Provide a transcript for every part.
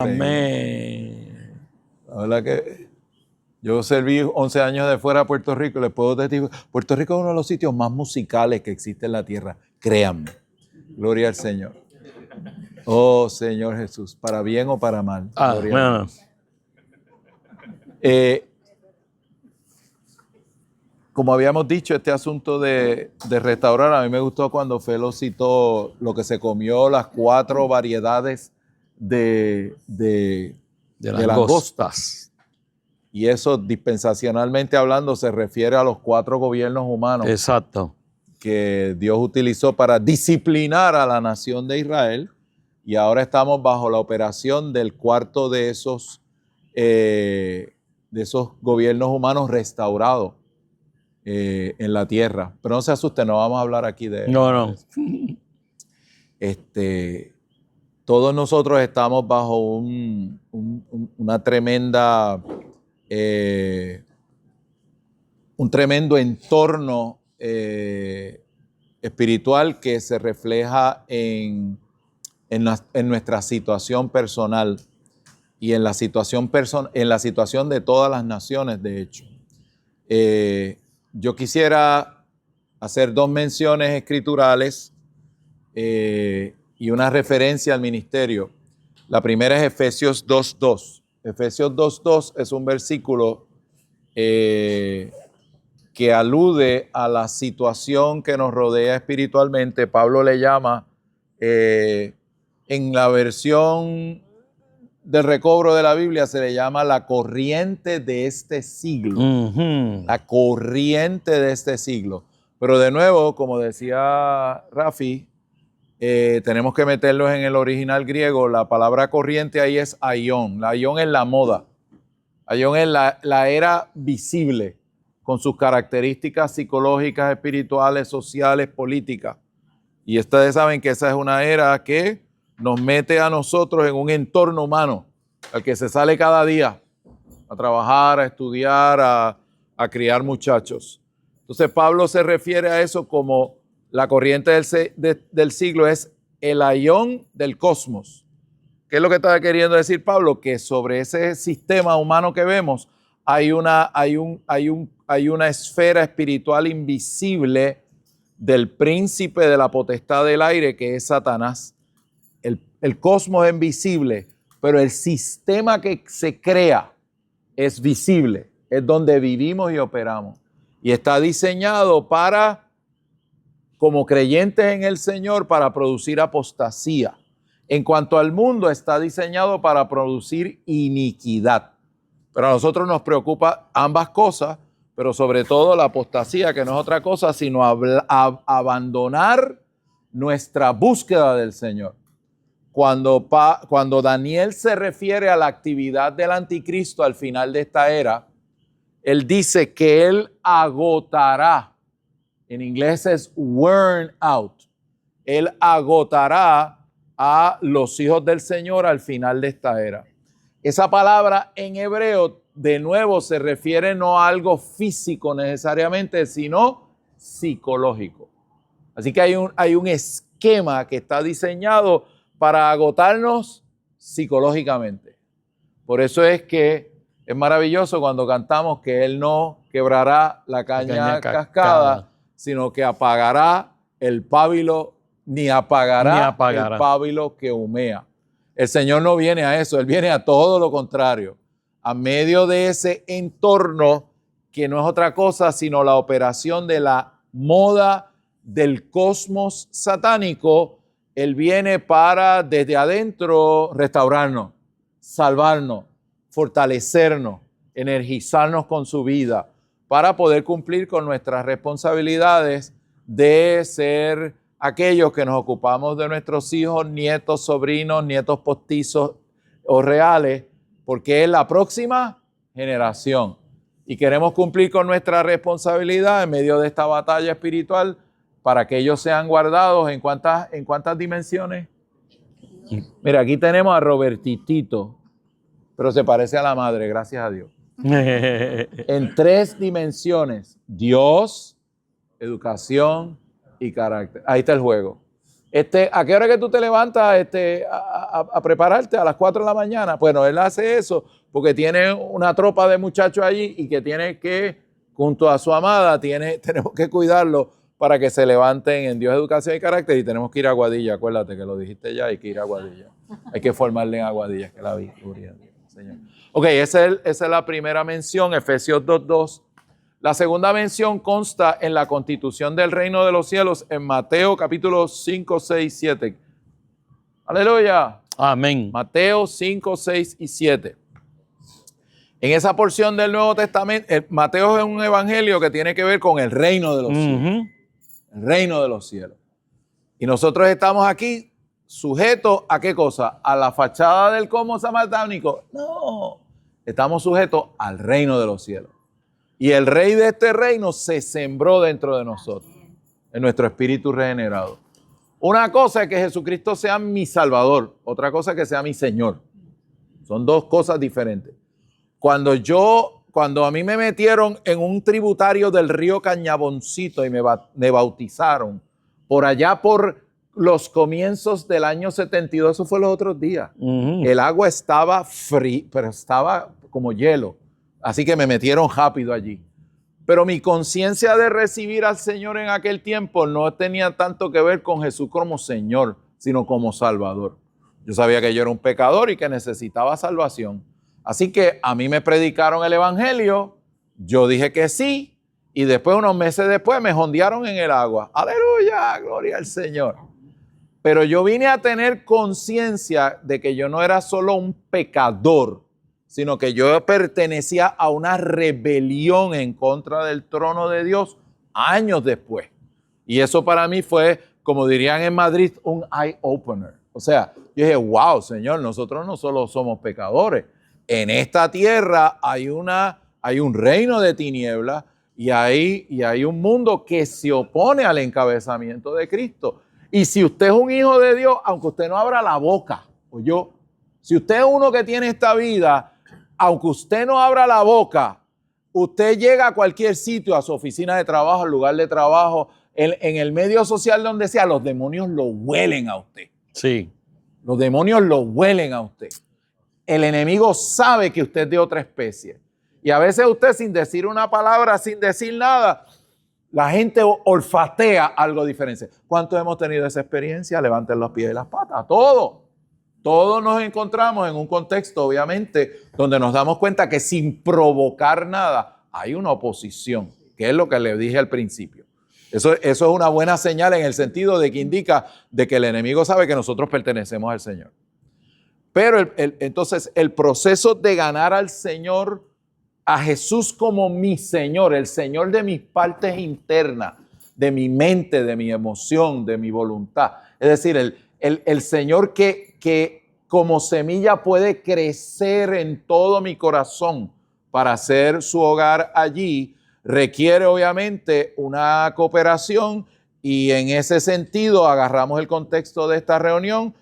Amén. La verdad que yo serví 11 años de fuera de Puerto Rico y les puedo decir, Puerto Rico es uno de los sitios más musicales que existe en la tierra. Créanme. Gloria al Señor. Oh, Señor Jesús, para bien o para mal. Gloria a Dios. Como habíamos dicho, este asunto de restaurar, a mí me gustó cuando Felo citó lo que se comió, las 4 variedades de langostas. Y eso, dispensacionalmente hablando, se refiere a los 4 gobiernos humanos. Exacto. Que Dios utilizó para disciplinar a la nación de Israel. Y ahora estamos bajo la operación del cuarto de esos gobiernos humanos restaurados en la tierra. Pero no se asusten, no vamos a hablar aquí de No. Todos nosotros estamos bajo una tremenda, un tremendo entorno espiritual que se refleja en nuestra situación personal y en la situación de todas las naciones, de hecho. Yo quisiera hacer 2 menciones escriturales y una referencia al ministerio. La primera es Efesios 2:2. Efesios 2:2 es un versículo que alude a la situación que nos rodea espiritualmente. Pablo le llama, en la versión del recobro de la Biblia, se le llama la corriente de este siglo. La corriente de este siglo. Pero de nuevo, como decía Rafi, tenemos que meterlos en el original griego. La palabra corriente ahí es aion. La aion es la moda. Aion es la era visible, con sus características psicológicas, espirituales, sociales, políticas. Y ustedes saben que esa es una era que nos mete a nosotros en un entorno humano, al que se sale cada día a trabajar, a estudiar, a criar muchachos. Entonces Pablo se refiere a eso como la corriente del siglo es el aion del cosmos. ¿Qué es lo que estaba queriendo decir Pablo? Que sobre ese sistema humano que vemos hay una esfera espiritual invisible del príncipe de la potestad del aire, que es Satanás. El cosmos es invisible, pero el sistema que se crea es visible, es donde vivimos y operamos. Y está diseñado como creyentes en el Señor, para producir apostasía. En cuanto al mundo, está diseñado para producir iniquidad. Pero a nosotros nos preocupa ambas cosas, pero sobre todo la apostasía, que no es otra cosa sino abandonar nuestra búsqueda del Señor. Cuando Daniel se refiere a la actividad del anticristo al final de esta era, él dice que él agotará. En inglés es worn out. Él agotará a los hijos del Señor al final de esta era. Esa palabra en hebreo, de nuevo, se refiere no a algo físico necesariamente, sino psicológico. Así que hay un esquema que está diseñado para agotarnos psicológicamente. Por eso es que es maravilloso cuando cantamos que Él no quebrará la caña cascada, sino que apagará el pábilo, ni apagará el pábilo que humea. El Señor no viene a eso, Él viene a todo lo contrario. A medio de ese entorno que no es otra cosa sino la operación de la moda del cosmos satánico, Él viene para desde adentro restaurarnos, salvarnos, fortalecernos, energizarnos con su vida, para poder cumplir con nuestras responsabilidades de ser aquellos que nos ocupamos de nuestros hijos, nietos, sobrinos, nietos postizos o reales, porque es la próxima generación. Y queremos cumplir con nuestra responsabilidad en medio de esta batalla espiritual para que ellos sean guardados. ¿En cuántas dimensiones? Mira, aquí tenemos a Robertitito, pero se parece a la madre, gracias a Dios. En 3 dimensiones: Dios, educación y carácter. Ahí está el juego. ¿A qué hora que tú te levantas a prepararte? A las 4 de la mañana. Bueno, él hace eso porque tiene una tropa de muchachos allí y que tiene que, junto a su amada, tenemos que cuidarlo para que se levanten en Dios, Educación y Carácter, y tenemos que ir a Aguadilla. Acuérdate que lo dijiste ya, hay que ir a Aguadilla. Hay que formarle en Aguadilla, que la gloria a Dios, Señor. Ok, esa es la primera mención, Efesios 2:2. La segunda mención consta en la constitución del reino de los cielos en Mateo capítulo 5, 6, 7. Aleluya. Amén. Mateo 5, 6 y 7. En esa porción del Nuevo Testamento, Mateo es un evangelio que tiene que ver con el reino de los cielos. El reino de los cielos. Y nosotros estamos aquí sujetos a qué cosa? ¿A la fachada del como samartánico? No. Estamos sujetos al reino de los cielos. Y el rey de este reino se sembró dentro de nosotros, en nuestro espíritu regenerado. Una cosa es que Jesucristo sea mi Salvador, otra cosa es que sea mi Señor. Son dos cosas diferentes. Cuando a mí me metieron en un tributario del río Cañaboncito y me bautizaron, por allá por los comienzos del año 72, eso fue los otros días. El agua estaba fría, pero estaba como hielo. Así que me metieron rápido allí. Pero mi conciencia de recibir al Señor en aquel tiempo no tenía tanto que ver con Jesús como Señor, sino como Salvador. Yo sabía que yo era un pecador y que necesitaba salvación. Así que a mí me predicaron el evangelio, yo dije que sí, y después, unos meses después, me jondearon en el agua. ¡Aleluya! ¡Gloria al Señor! Pero yo vine a tener conciencia de que yo no era solo un pecador, sino que yo pertenecía a una rebelión en contra del trono de Dios años después. Y eso para mí fue, como dirían en Madrid, un eye-opener. O sea, yo dije, wow, Señor, nosotros no solo somos pecadores. En esta tierra hay un reino de tinieblas y hay un mundo que se opone al encabezamiento de Cristo. Y si usted es un hijo de Dios, aunque usted no abra la boca, si usted es uno que tiene esta vida, aunque usted no abra la boca, usted llega a cualquier sitio, a su oficina de trabajo, al lugar de trabajo, en el medio social donde sea, los demonios lo huelen a usted. Sí. Los demonios lo huelen a usted. El enemigo sabe que usted es de otra especie. Y a veces usted, sin decir una palabra, sin decir nada, la gente olfatea algo diferente. ¿Cuántos hemos tenido esa experiencia? Levanten los pies y las patas. Todos nos encontramos en un contexto, obviamente, donde nos damos cuenta que sin provocar nada hay una oposición, que es lo que le dije al principio. Eso es una buena señal en el sentido de que indica de que el enemigo sabe que nosotros pertenecemos al Señor. Pero entonces el proceso de ganar al Señor, a Jesús como mi Señor, el Señor de mis partes internas, de mi mente, de mi emoción, de mi voluntad. Es decir, el Señor que como semilla puede crecer en todo mi corazón para hacer su hogar allí, requiere obviamente una cooperación, y en ese sentido agarramos el contexto de esta reunión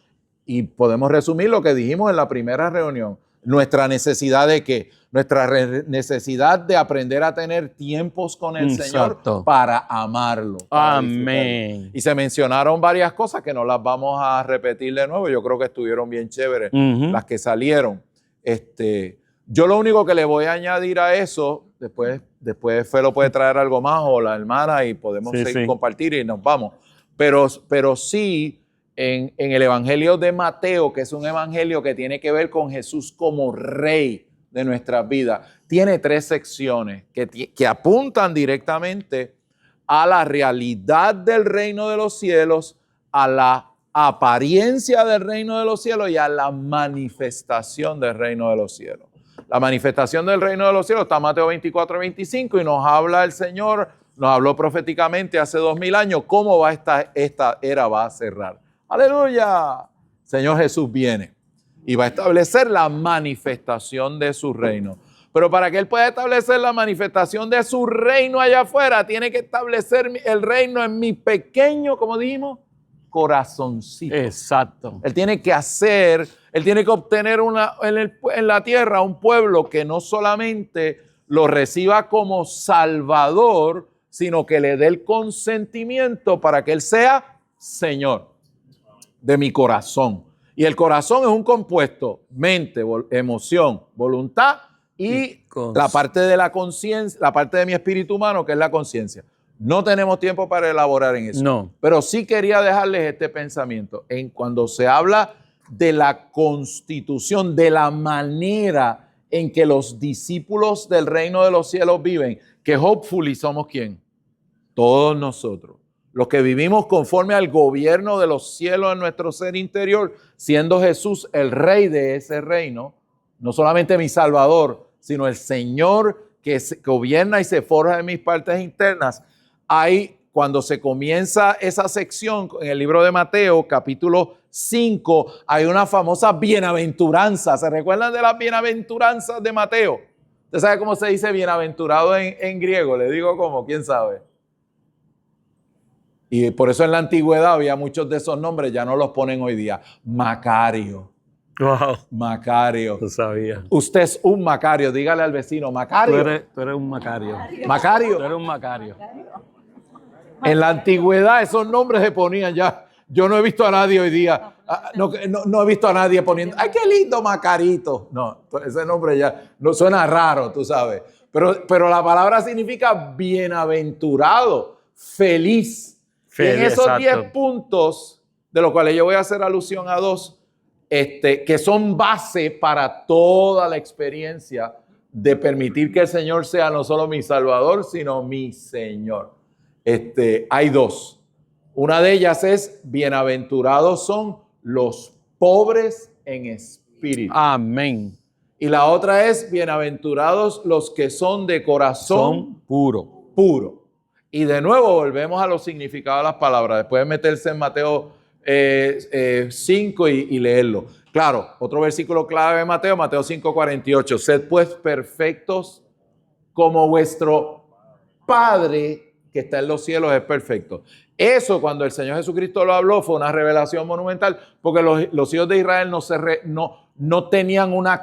y podemos resumir lo que dijimos en la primera reunión. Nuestra necesidad de ¿qué? Nuestra necesidad de aprender a tener tiempos con el Señor para amarlo. Para amén. Y se mencionaron varias cosas que no las vamos a repetir de nuevo. Yo creo que estuvieron bien chéveres las que salieron. Yo lo único que le voy a añadir a eso, después Fe lo puede traer algo más o la hermana y podemos compartir y nos vamos. Pero sí, en el Evangelio de Mateo, que es un evangelio que tiene que ver con Jesús como Rey de nuestras vidas, tiene 3 secciones que apuntan directamente a la realidad del reino de los cielos, a la apariencia del reino de los cielos y a la manifestación del reino de los cielos. La manifestación del reino de los cielos está en Mateo 24 y 25 y nos habla el Señor, nos habló proféticamente hace 2000 años cómo esta era va a cerrar. ¡Aleluya! Señor Jesús viene y va a establecer la manifestación de su reino. Pero para que Él pueda establecer la manifestación de su reino allá afuera, tiene que establecer el reino en mi pequeño, como dijimos, corazoncito. Exacto. Él tiene que obtener en la tierra un pueblo que no solamente lo reciba como Salvador, sino que le dé el consentimiento para que Él sea Señor. de mi corazón. Y el corazón es un compuesto, mente, emoción, voluntad y la parte de la conciencia, la parte de mi espíritu humano, que es la conciencia. No tenemos tiempo para elaborar en eso. No. Pero sí quería dejarles este pensamiento. Cuando se habla de la constitución, de la manera en que los discípulos del reino de los cielos viven, que hopefully somos ¿quién? Todos nosotros. Los que vivimos conforme al gobierno de los cielos en nuestro ser interior, siendo Jesús el rey de ese reino, no solamente mi Salvador, sino el Señor que gobierna y se forja en mis partes internas. Ahí, cuando se comienza esa sección en el libro de Mateo, capítulo 5, hay una famosa bienaventuranza. ¿Se recuerdan de las bienaventuranzas de Mateo? ¿Usted sabe cómo se dice bienaventurado en griego? Le digo cómo, ¿quién sabe? Y por eso en la antigüedad había muchos de esos nombres, ya no los ponen hoy día. Macario. Wow. Macario. Lo sabía. Usted es un Macario, dígale al vecino, Macario. Tú eres un Macario. Macario. Tú eres un Macario. En la antigüedad esos nombres se ponían ya. Yo no he visto a nadie hoy día, no he visto a nadie poniendo, ¡ay, qué lindo Macarito! No, ese nombre ya no suena raro, tú sabes. Pero la palabra significa bienaventurado, feliz. Y en esos 10 puntos, de los cuales yo voy a hacer alusión a 2, que son base para toda la experiencia de permitir que el Señor sea no solo mi Salvador, sino mi Señor. Hay 2. Una de ellas es, bienaventurados son los pobres en espíritu. Amén. Y la otra es, bienaventurados los que son de corazón puro. Y de nuevo volvemos a los significados de las palabras. Después de meterse en Mateo 5 y leerlo. Claro, otro versículo clave de Mateo 5:48. Sed pues perfectos como vuestro Padre que está en los cielos es perfecto. Eso, cuando el Señor Jesucristo lo habló, fue una revelación monumental, porque los hijos de Israel no tenían una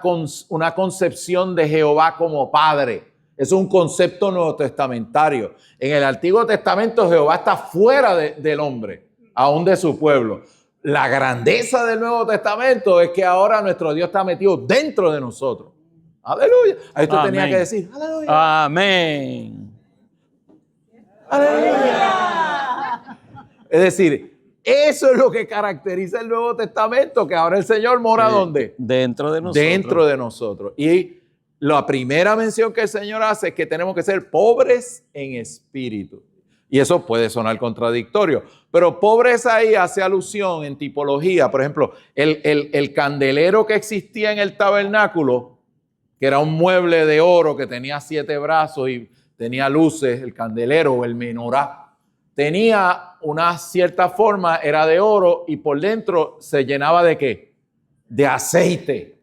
concepción de Jehová como Padre. Es un concepto nuevo testamentario. En el Antiguo Testamento Jehová está fuera del hombre, aún de su pueblo. La grandeza del Nuevo Testamento es que ahora nuestro Dios está metido dentro de nosotros. Aleluya. Ahí usted tenía que decir, aleluya. Amén. Aleluya. Es decir, eso es lo que caracteriza el Nuevo Testamento, que ahora el Señor mora ¿dónde? Dentro de nosotros. Dentro de nosotros. Y la primera mención que el Señor hace es que tenemos que ser pobres en espíritu. Y eso puede sonar contradictorio, pero pobres ahí hace alusión en tipología. Por ejemplo, el candelero que existía en el tabernáculo, que era un mueble de oro que tenía 7 brazos y tenía luces, el candelero o el menorá, tenía una cierta forma, era de oro y por dentro se llenaba ¿de qué? De aceite,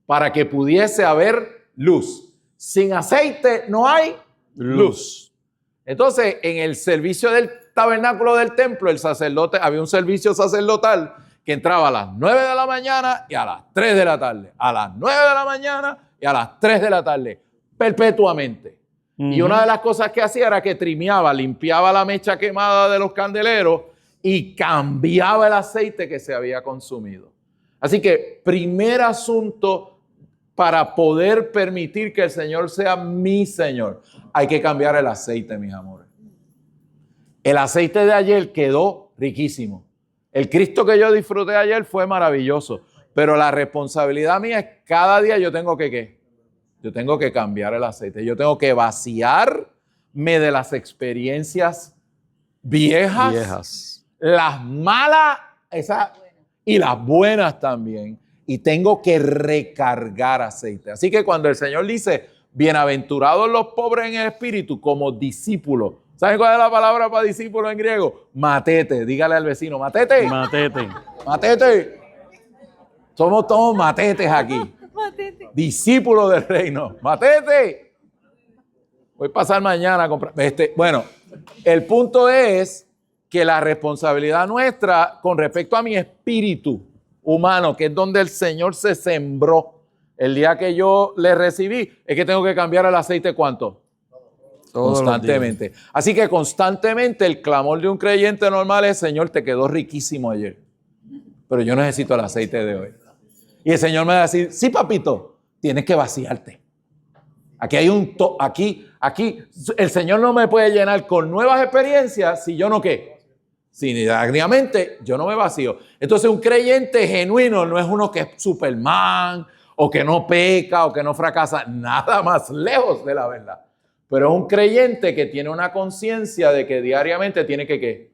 para que pudiese haber luz. Sin aceite no hay luz. Entonces, en el servicio del tabernáculo del templo, el sacerdote, había un servicio sacerdotal que entraba a las 9 de la mañana y a las 3 de la tarde, a las 9 de la mañana y a las 3 de la tarde, perpetuamente. Y una de las cosas que hacía era que trimeaba, limpiaba la mecha quemada de los candeleros y cambiaba el aceite que se había consumido. Así que, primer asunto para poder permitir que el Señor sea mi Señor, hay que cambiar el aceite, mis amores. El aceite de ayer quedó riquísimo. El Cristo que yo disfruté ayer fue maravilloso, pero la responsabilidad mía es cada día yo tengo que ¿qué? Yo tengo que cambiar el aceite. Yo tengo que vaciarme de las experiencias viejas. Las malas y las buenas también. Y tengo que recargar aceite. Así que cuando el Señor dice, bienaventurados los pobres en el espíritu, como discípulos. ¿Saben cuál es la palabra para discípulo en griego? Matete. Dígale al vecino, matete. Matete. Matete. Somos todos matetes aquí. Matete. Discípulos del reino. Matete. Voy a pasar mañana a comprar. Bueno, el punto es que la responsabilidad nuestra con respecto a mi espíritu humano, que es donde el Señor se sembró el día que yo le recibí, es que tengo que cambiar el aceite ¿cuánto? Constantemente. Así que constantemente el clamor de un creyente normal es, Señor, te quedó riquísimo ayer. pero yo necesito el aceite de hoy. Y el Señor me va a decir, sí, papito, tienes que vaciarte. Aquí hay aquí el Señor no me puede llenar con nuevas experiencias si yo no qué. Si diariamente yo no me vacío. Entonces un creyente genuino no es uno que es Superman o que no peca o que no fracasa, nada más lejos de la verdad. Pero es un creyente que tiene una conciencia de que diariamente tiene que ¿qué?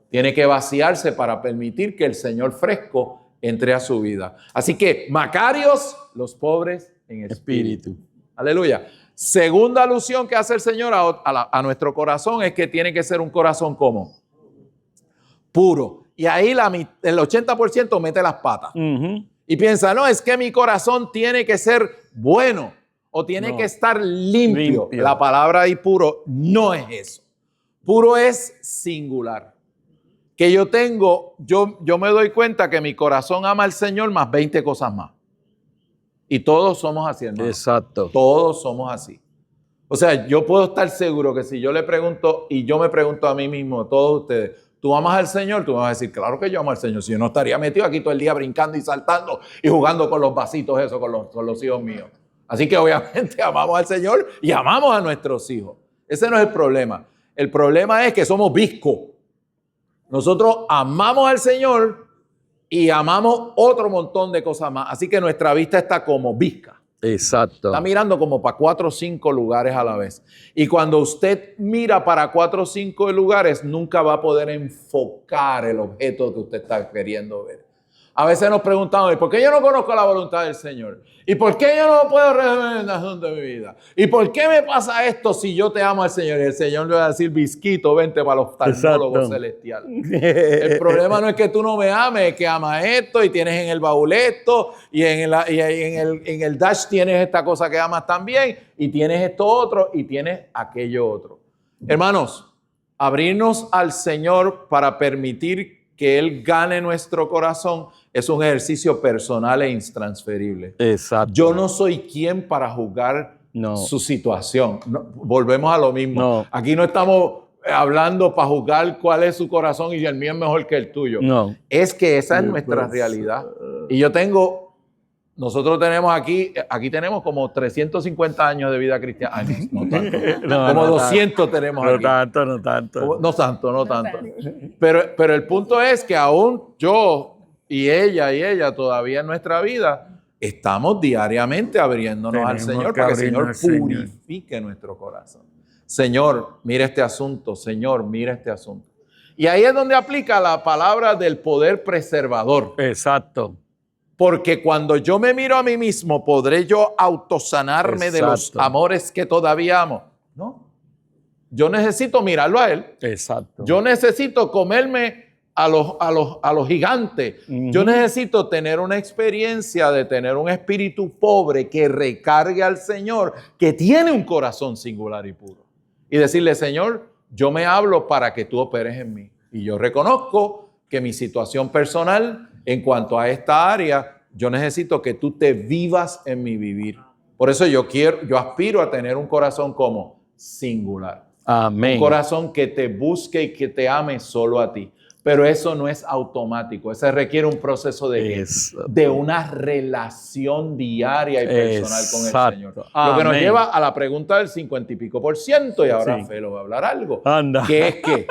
Tiene que vaciarse para permitir que el Señor fresco entre a su vida. Así que, Macarios, los pobres en espíritu. Aleluya. Segunda alusión que hace el Señor a nuestro corazón es que tiene que ser un corazón ¿cómo? Puro. Y ahí el 80% mete las patas. Y piensa, no, es que mi corazón tiene que ser bueno o tiene que estar limpio. La palabra ahí puro no es eso. Puro es singular. Que yo me doy cuenta que mi corazón ama al Señor más 20 cosas más. Y todos somos así, hermano. Exacto. Todos somos así. O sea, yo puedo estar seguro que si yo le pregunto y yo me pregunto a mí mismo, todos ustedes, ¿tú amas al Señor? Tú me vas a decir, claro que yo amo al Señor. Si yo no estaría metido aquí todo el día brincando y saltando y jugando con los vasitos, eso, con los hijos míos. Así que obviamente amamos al Señor y amamos a nuestros hijos. Ese no es el problema. El problema es que somos viscos. Nosotros amamos al Señor y amamos otro montón de cosas más. Así que nuestra vista está como visca. Exacto. Está mirando como para 4 o 5 lugares a la vez. Y cuando usted mira para 4 o 5 lugares, nunca va a poder enfocar el objeto que usted está queriendo ver. A veces nos preguntamos, ¿y por qué yo no conozco la voluntad del Señor? ¿Y por qué yo no puedo resolver el asunto de mi vida? ¿Y por qué me pasa esto si yo te amo al Señor? Y el Señor le va a decir, Visquito, vente para los oftalmólogos celestiales. El problema no es que tú no me ames, es que amas esto y tienes en el baúl esto y en el dash tienes esta cosa que amas también y tienes esto otro y tienes aquello otro. Hermanos, abrirnos al Señor para permitir que Él gane nuestro corazón es un ejercicio personal e intransferible. Exacto. Yo no soy quien para juzgar su situación. No, volvemos a lo mismo. No. Aquí no estamos hablando para juzgar cuál es su corazón y si el mío es mejor que el tuyo. No. Es que esa es nuestra realidad. Y nosotros tenemos aquí tenemos como 350 años de vida cristiana. Ay, no tanto. Como 200 tenemos aquí. No tanto. No tanto. Pero el punto es que aún yo y ella todavía en nuestra vida estamos diariamente abriéndonos al Señor para que el Señor purifique nuestro corazón. Señor, mira este asunto. Señor, mira este asunto. Y ahí es donde aplica la palabra del poder preservador. Exacto. Porque cuando yo me miro a mí mismo, ¿podré yo autosanarme de los amores que todavía amo? No. Yo necesito mirarlo a Él. Exacto. Yo necesito comerme a los gigantes. Yo necesito tener una experiencia de tener un espíritu pobre que recargue al Señor, que tiene un corazón singular y puro. Y decirle, Señor, yo me hablo para que tú operes en mí. Y yo reconozco que mi situación personal en cuanto a esta área, yo necesito que tú te vivas en mi vivir. Por eso yo aspiro a tener un corazón como singular. Amén. Un corazón que te busque y que te ame solo a ti. Pero eso no es automático. Eso requiere un proceso de una relación diaria y personal con el Señor. Amén. Lo que nos lleva a la pregunta del 50 y pico %, y ahora Felo va a hablar algo. Anda. Que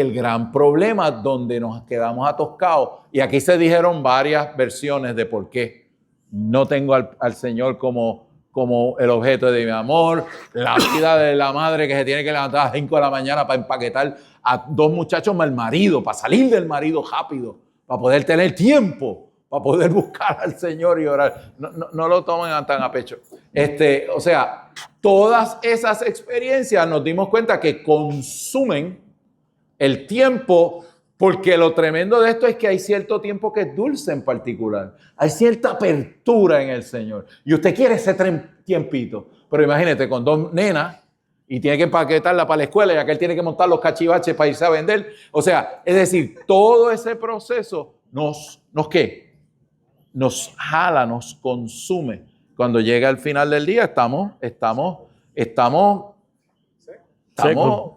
el gran problema donde nos quedamos atoscados, y aquí se dijeron varias versiones de por qué no tengo al Señor como el objeto de mi amor, la vida de la madre que se tiene que levantar a las 5 de la mañana para empaquetar a 2 muchachos más el marido, para salir del marido rápido, para poder tener tiempo, para poder buscar al Señor y orar. No lo tomen tan a pecho. O sea, todas esas experiencias nos dimos cuenta que consumen el tiempo, porque lo tremendo de esto es que hay cierto tiempo que es dulce en particular. Hay cierta apertura en el Señor. Y usted quiere ese tiempito. Pero imagínate, con 2 nenas y tiene que empaquetarla para la escuela y aquel tiene que montar los cachivaches para irse a vender. O sea, es decir, todo ese proceso nos jala, nos consume. Cuando llega el final del día estamos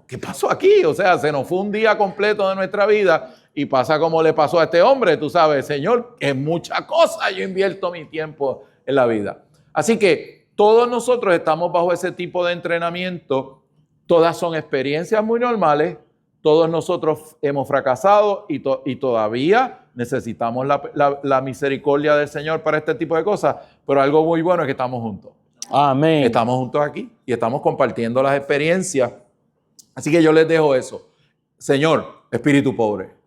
¿qué pasó aquí? O sea, se nos fue un día completo de nuestra vida y pasa como le pasó a este hombre, tú sabes, Señor, que es mucha cosa, yo invierto mi tiempo en la vida. Así que todos nosotros estamos bajo ese tipo de entrenamiento, todas son experiencias muy normales, todos nosotros hemos fracasado y todavía necesitamos la misericordia del Señor para este tipo de cosas, pero algo muy bueno es que estamos juntos. Amén. Estamos juntos aquí y estamos compartiendo las experiencias. Así que yo les dejo eso. Señor, espíritu pobre.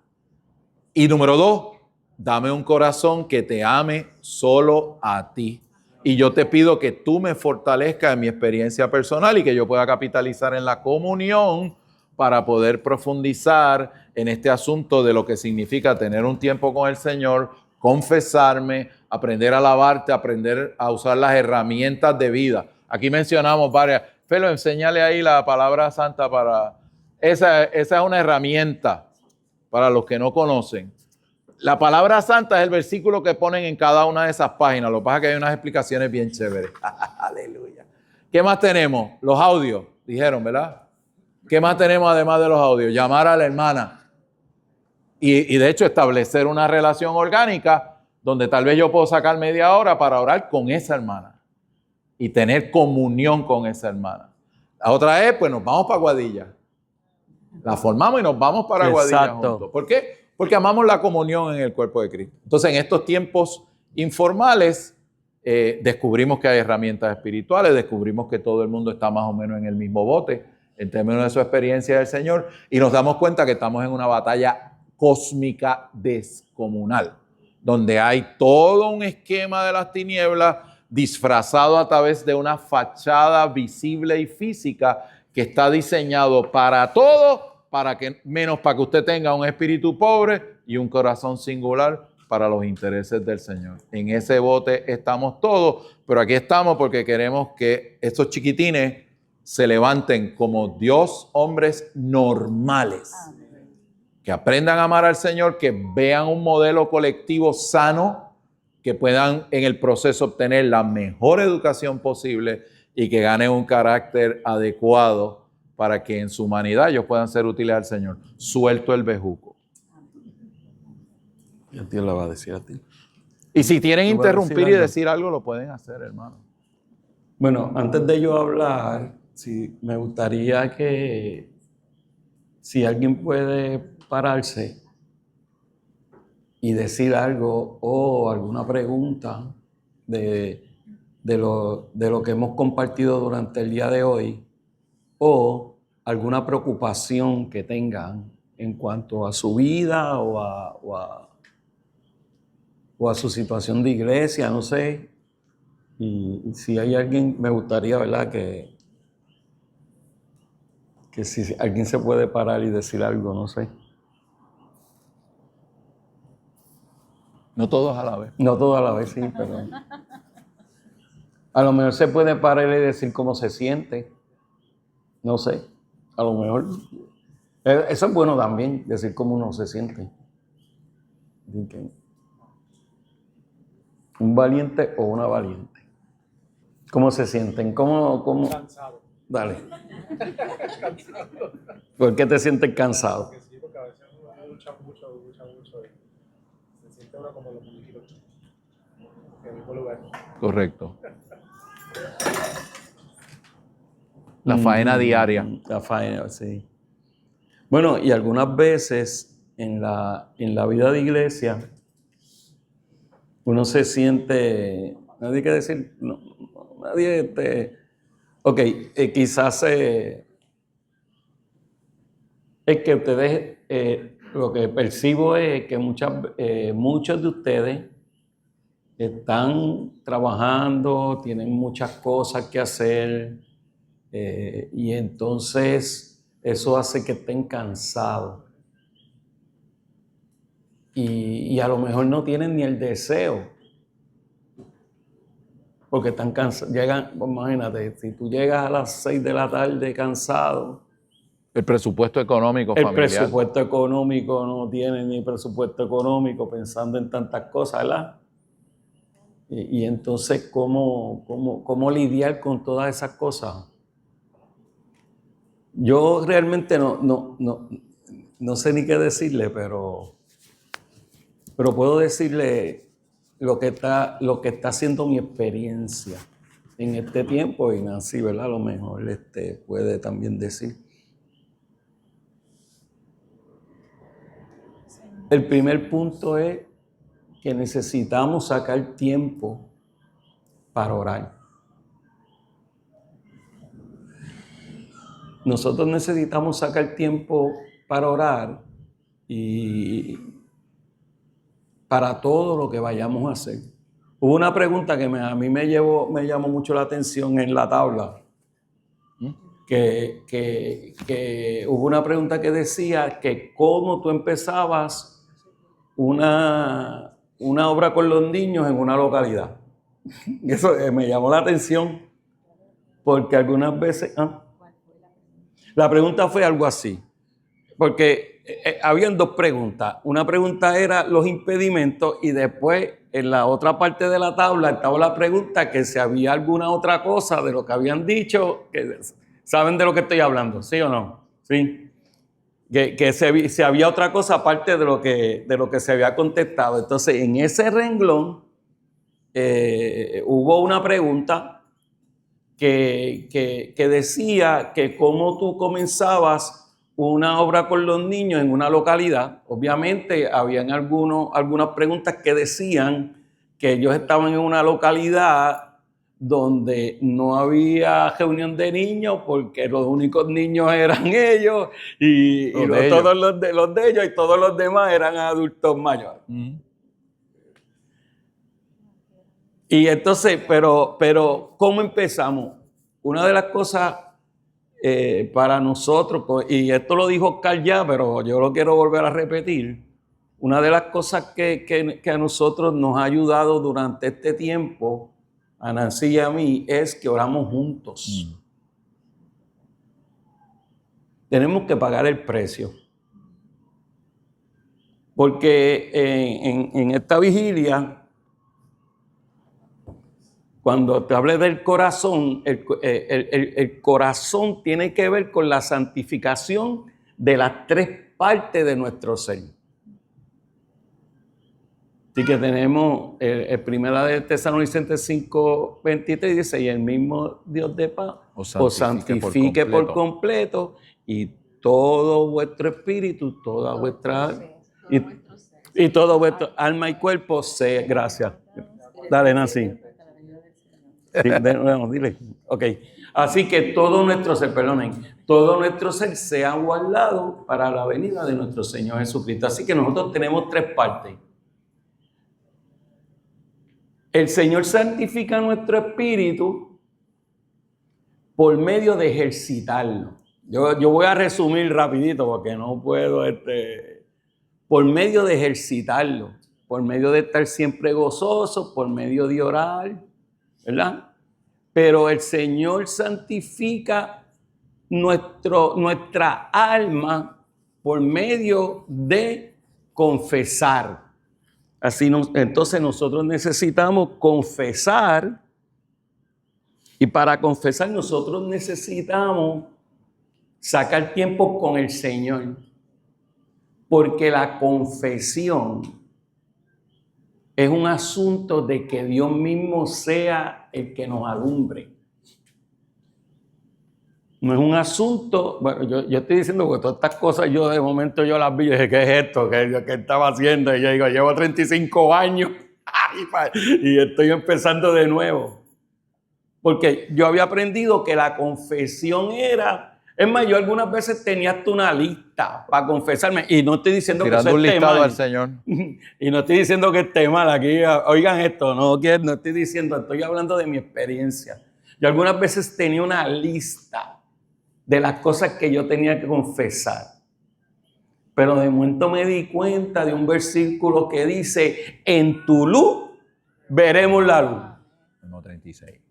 Y número 2, dame un corazón que te ame solo a ti. Y yo te pido que tú me fortalezcas en mi experiencia personal y que yo pueda capitalizar en la comunión para poder profundizar en este asunto de lo que significa tener un tiempo con el Señor, confesarme, aprender a alabarte, aprender a usar las herramientas de vida. Aquí mencionamos varias. Felo, enséñale ahí la palabra santa para... Esa es una herramienta para los que no conocen. La palabra santa es el versículo que ponen en cada una de esas páginas. Lo que pasa es que hay unas explicaciones bien chéveres. Aleluya. ¿Qué más tenemos? Los audios, dijeron, ¿verdad? ¿Qué más tenemos además de los audios? Llamar a la hermana. Y de hecho establecer una relación orgánica donde tal vez yo puedo sacar media hora para orar con esa hermana y tener comunión con esa hermana. La otra es, pues nos vamos para Aguadilla. La formamos y nos vamos para Aguadilla juntos. ¿Por qué? Porque amamos la comunión en el cuerpo de Cristo. Entonces, en estos tiempos informales, descubrimos que hay herramientas espirituales, descubrimos que todo el mundo está más o menos en el mismo bote en términos de su experiencia del Señor y nos damos cuenta que estamos en una batalla cósmica descomunal, donde hay todo un esquema de las tinieblas disfrazado a través de una fachada visible y física que está diseñado para todo, menos para que usted tenga un espíritu pobre y un corazón singular para los intereses del Señor. En ese bote estamos todos, pero aquí estamos porque queremos que estos chiquitines se levanten como Dios, hombres normales. Que aprendan a amar al Señor, que vean un modelo colectivo sano, que puedan en el proceso obtener la mejor educación posible y que ganen un carácter adecuado para que en su humanidad ellos puedan ser útiles al Señor. Suelto el bejuco. Y a ti le va a decir a ti. Y si quieren interrumpir y decir algo, lo pueden hacer, hermano. Bueno, antes de yo hablar, sí, me gustaría que si alguien puede pararse y decir algo o alguna pregunta de lo que hemos compartido durante el día de hoy o alguna preocupación que tengan en cuanto a su vida o a su situación de iglesia, no sé. Y si hay alguien, me gustaría, ¿verdad?, que si alguien se puede parar y decir algo, no sé. No todos a la vez. No todo a la vez, sí, pero a lo mejor se puede parar y decir cómo se siente. No sé, a lo mejor. Eso es bueno también, decir cómo uno se siente. Un valiente o una valiente. ¿Cómo se sienten? ¿Cómo? Cansado. Dale. ¿Por qué te sientes cansado? Porque sí, porque a veces uno lucha mucho y se siente uno como los muñequitos en el mismo lugar. Correcto. La faena diaria. La faena, sí. Bueno, y algunas veces en la vida de iglesia uno se siente, nadie hay que decir, no, nadie ok, quizás es que ustedes, lo que percibo es que muchos de ustedes están trabajando, tienen muchas cosas que hacer y entonces eso hace que estén cansados y a lo mejor no tienen ni el deseo porque están cansados. Imagínate, si tú llegas a las 6 de la tarde cansado. El presupuesto económico familiar. El presupuesto económico no tiene ni presupuesto económico pensando en tantas cosas, ¿verdad? Y entonces, ¿cómo lidiar con todas esas cosas? Yo realmente no sé ni qué decirle, pero Pero puedo decirle lo que está haciendo mi experiencia en este tiempo, y Nancy, ¿verdad? A lo mejor puede también decir. El primer punto es que necesitamos sacar tiempo para orar. Nosotros necesitamos sacar tiempo para orar y para todo lo que vayamos a hacer. Hubo una pregunta que a mí me llamó mucho la atención en la tabla, que hubo una pregunta que decía que cómo tú empezabas una obra con los niños en una localidad. Eso me llamó la atención porque algunas veces... La pregunta fue algo así, porque habían dos preguntas. Una pregunta era los impedimentos y después en la otra parte de la tabla estaba la pregunta que si había alguna otra cosa de lo que habían dicho, que saben de lo que estoy hablando, ¿sí o no? Sí. Que si había otra cosa aparte de lo que se había contestado. Entonces, en ese renglón hubo una pregunta que decía que cómo tú comenzabas una obra con los niños en una localidad. Obviamente, habían algunas preguntas que decían que ellos estaban en una localidad donde no había reunión de niños porque los únicos niños eran ellos y todos los de ellos y todos los demás eran adultos mayores. Y entonces, pero ¿cómo empezamos? Una de las cosas para nosotros, y esto lo dijo Oscar ya, pero yo lo quiero volver a repetir, una de las cosas que a nosotros nos ha ayudado durante este tiempo, a Nancy y a mí, es que oramos juntos. Tenemos que pagar el precio. Porque en esta vigilia, cuando te hablé del corazón, el corazón tiene que ver con la santificación de las tres partes de nuestro ser. Así que tenemos el primera de Tesalonicenses 5:23 dice, y el mismo Dios de paz os santifique por completo y todo vuestro espíritu, toda vuestra y todo vuestro alma y cuerpo sea. Gracias. Dale, Nancy. Sí, dile. Ok. Así que todo nuestro ser sea guardado para la venida de nuestro Señor Jesucristo. Así que nosotros tenemos tres partes. El Señor santifica nuestro espíritu por medio de ejercitarlo. Yo voy a resumir rapidito porque no puedo, por medio de ejercitarlo, por medio de estar siempre gozoso, por medio de orar, ¿verdad? Pero el Señor santifica nuestra alma por medio de confesar. Así entonces nosotros necesitamos confesar, y para confesar nosotros necesitamos sacar tiempo con el Señor, porque la confesión es un asunto de que Dios mismo sea el que nos alumbre. No es un asunto, bueno, yo estoy diciendo que todas estas cosas yo de momento yo las vi y dije, ¿qué es esto? ¿Qué estaba haciendo? Y yo digo, llevo 35 años y estoy empezando de nuevo. Porque yo había aprendido que la confesión era, es más, yo algunas veces tenía hasta una lista para confesarme y no estoy diciendo que eso Tirando un esté listado mal. al Señor. Y no estoy diciendo que esté mal aquí, oigan esto, no estoy diciendo, estoy hablando de mi experiencia. Yo algunas veces tenía una lista de las cosas que yo tenía que confesar. Pero de momento me di cuenta de un versículo que dice, en tu luz veremos la luz. 1:36.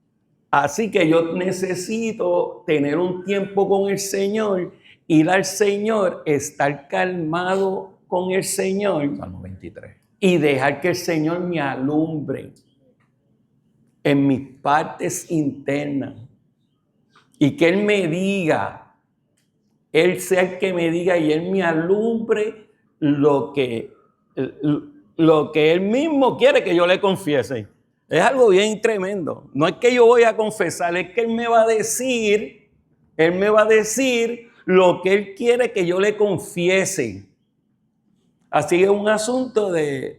Así que yo necesito tener un tiempo con el Señor, ir al Señor, estar calmado con el Señor. Salmo 23. Y dejar que el Señor me alumbre en mis partes internas. Y que Él me diga, Él sea el que me diga y Él me alumbre lo que lo que Él mismo quiere que yo le confiese. Es algo bien tremendo. No es que yo voy a confesar, es que Él me va a decir lo que Él quiere que yo le confiese. Así que es un asunto de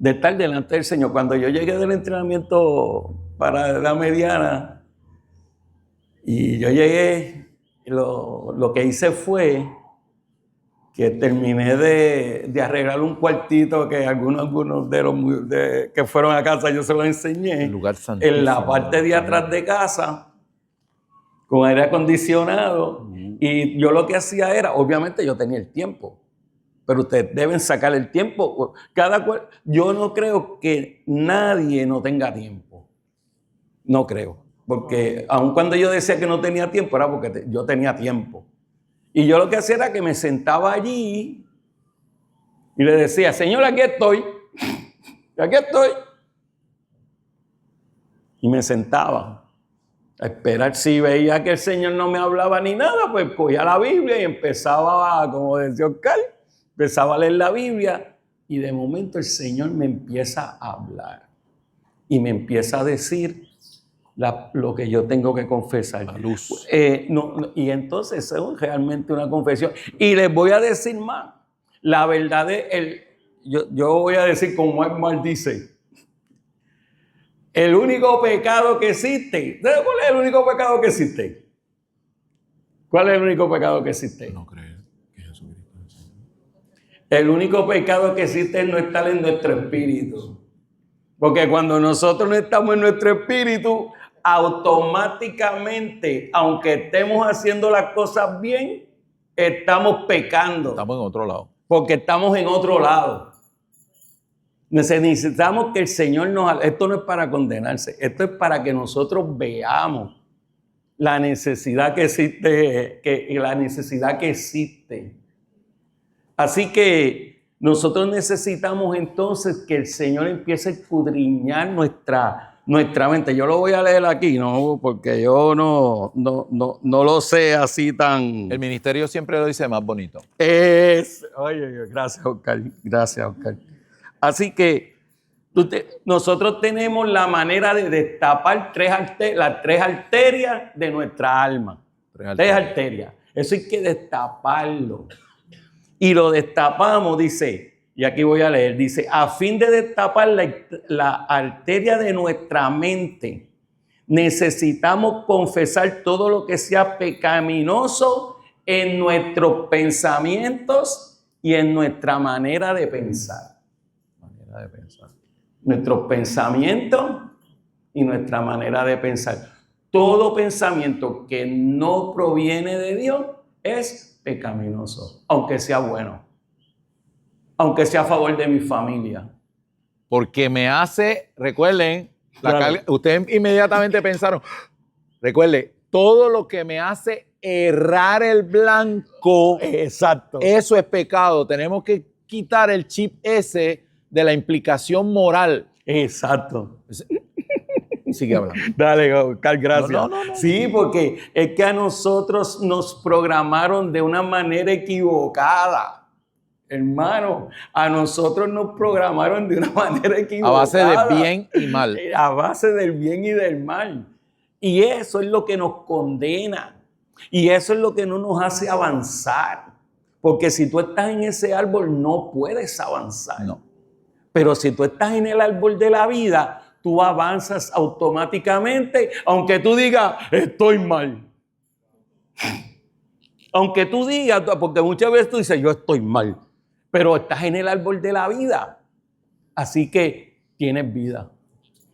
estar delante del Señor. Cuando yo llegué del entrenamiento para la mediana y yo llegué, lo que hice fue que terminé de arreglar un cuartito que algunos de los que fueron a casa yo se los enseñé. El lugar santísimo, en la parte de atrás de casa, con aire acondicionado. Y yo lo que hacía era, obviamente yo tenía el tiempo, pero ustedes deben sacar el tiempo. Yo no creo que nadie no tenga tiempo. No creo. Porque aun cuando yo decía que no tenía tiempo, era porque yo tenía tiempo. Y yo lo que hacía era que me sentaba allí y le decía, Señor, aquí estoy. Y me sentaba a esperar. Si veía que el Señor no me hablaba ni nada, pues cogía la Biblia y empezaba, como decía Oscar, empezaba a leer la Biblia. Y de momento el Señor me empieza a hablar y me empieza a decir lo que yo tengo que confesar. La luz. Y entonces es realmente una confesión. Y les voy a decir más. La verdad es, yo voy a decir como Mark dice, el único pecado que existe. ¿Sabes cuál es el único pecado que existe? ¿Cuál es el único pecado que existe? No creer que Jesucristo es el Señor. El único pecado que existe es no estar en nuestro espíritu. Porque cuando nosotros no estamos en nuestro espíritu, automáticamente, aunque estemos haciendo las cosas bien, estamos pecando. Estamos en otro lado. Porque estamos en otro lado. Necesitamos que el Señor esto no es para condenarse, esto es para que nosotros veamos la necesidad que existe, Así que nosotros necesitamos entonces que el Señor empiece a escudriñar nuestra mente. Yo lo voy a leer aquí, ¿no? Porque yo no lo sé así tan... El ministerio siempre lo dice más bonito. Oye, gracias, Oscar. Gracias, Oscar. Así que nosotros tenemos la manera de destapar las tres arterias de nuestra alma. Tres arterias. Eso hay que destaparlo. Y lo destapamos, dice, y aquí voy a leer, dice, a fin de destapar la arteria de nuestra mente, necesitamos confesar todo lo que sea pecaminoso en nuestros pensamientos y en nuestra manera de pensar. Nuestros pensamientos y nuestra manera de pensar. Todo pensamiento que no proviene de Dios es pecaminoso, aunque sea bueno, aunque sea a favor de mi familia. Porque me hace, recuerden, ustedes inmediatamente pensaron, recuerden, todo lo que me hace errar el blanco, exacto, eso es pecado. Tenemos que quitar el chip ese de la implicación moral. Exacto. Sigue hablando. Dale, Oscar, gracias. No. Sí, porque es que a nosotros nos programaron de una manera equivocada. Hermano, a nosotros nos programaron de una manera equivocada. A base de bien y mal. A base del bien y del mal. Y eso es lo que nos condena. Y eso es lo que no nos hace avanzar. Porque si tú estás en ese árbol, no puedes avanzar. No. Pero si tú estás en el árbol de la vida, tú avanzas automáticamente, aunque tú digas, estoy mal. Aunque tú digas, porque muchas veces tú dices, yo estoy mal, pero estás en el árbol de la vida. Así que tienes vida.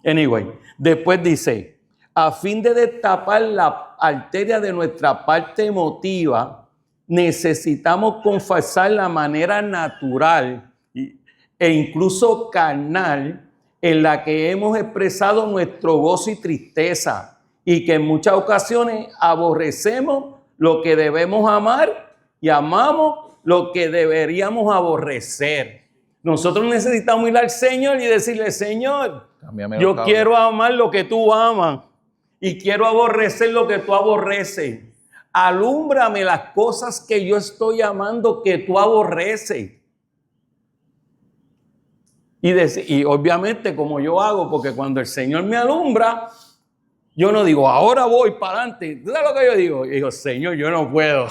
Anyway, después dice, a fin de destapar la arteria de nuestra parte emotiva, necesitamos confesar la manera natural e incluso carnal en la que hemos expresado nuestro gozo y tristeza y que en muchas ocasiones aborrecemos lo que debemos amar y amamos lo que deberíamos aborrecer. Nosotros necesitamos ir al Señor y decirle, Señor, yo quiero amar lo que tú amas y quiero aborrecer lo que tú aborreces. Alúmbrame las cosas que yo estoy amando que tú aborreces. Y obviamente como yo hago, porque cuando el Señor me alumbra, yo no digo, ahora voy para adelante. ¿Tú sabes lo que yo digo? Yo digo, Señor, yo no puedo.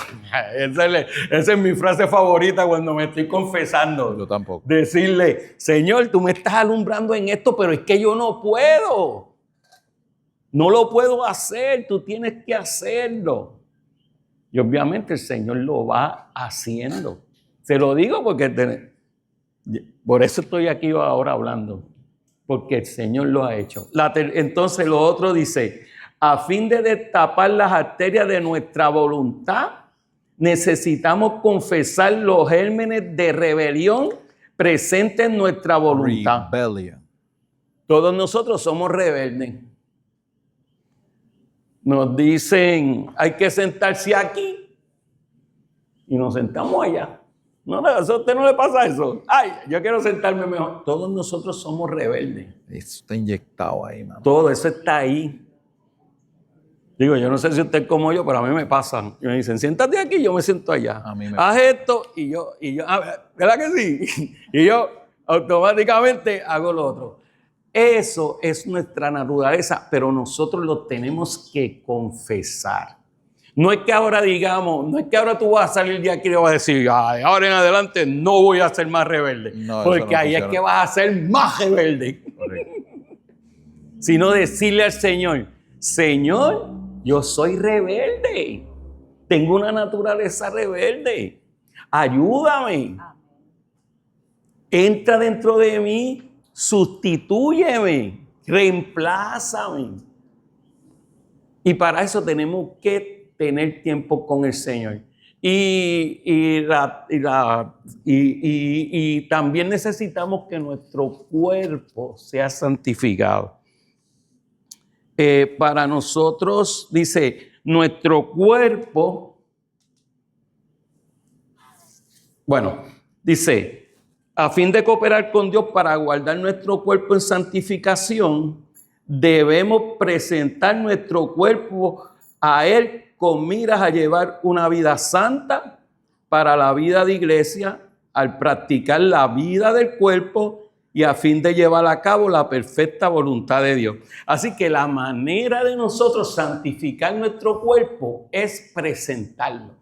Esa es mi frase favorita cuando me estoy confesando. Yo tampoco. Decirle, Señor, tú me estás alumbrando en esto, pero es que yo no puedo. No lo puedo hacer, tú tienes que hacerlo. Y obviamente el Señor lo va haciendo. Se lo digo porque por eso estoy aquí ahora hablando. Porque el Señor lo ha hecho. Entonces lo otro dice, a fin de destapar las arterias de nuestra voluntad, necesitamos confesar los gérmenes de rebelión presentes en nuestra voluntad. Rebellion. Todos nosotros somos rebeldes. Nos dicen, hay que sentarse aquí y nos sentamos allá. No, ¿a usted no le pasa eso? Ay, yo quiero sentarme mejor. Todos nosotros somos rebeldes. Eso está inyectado ahí, mano. Todo eso está ahí. Digo, yo no sé si usted es como yo, pero a mí me pasan. Y me dicen, siéntate aquí, yo me siento allá. A mí me Haz esto y yo, ¿verdad que sí? Y yo automáticamente hago lo otro. Eso es nuestra naturaleza, pero nosotros lo tenemos que confesar. No es que ahora digamos, no es que ahora tú vas a salir de aquí y vas a decir, ay, ahora en adelante no voy a ser más rebelde. No, porque ahí es que vas a ser más rebelde. Sino decirle al Señor, Señor, yo soy rebelde. Tengo una naturaleza rebelde. Ayúdame. Entra dentro de mí, sustitúyeme, reemplázame. Y para eso tenemos que tener tiempo con el Señor. Y también necesitamos que nuestro cuerpo sea santificado. Para nosotros, dice, nuestro cuerpo, bueno, dice, a fin de cooperar con Dios para guardar nuestro cuerpo en santificación, debemos presentar nuestro cuerpo a Él con miras a llevar una vida santa para la vida de iglesia, al practicar la vida del cuerpo y a fin de llevar a cabo la perfecta voluntad de Dios. Así que la manera de nosotros santificar nuestro cuerpo es presentarlo.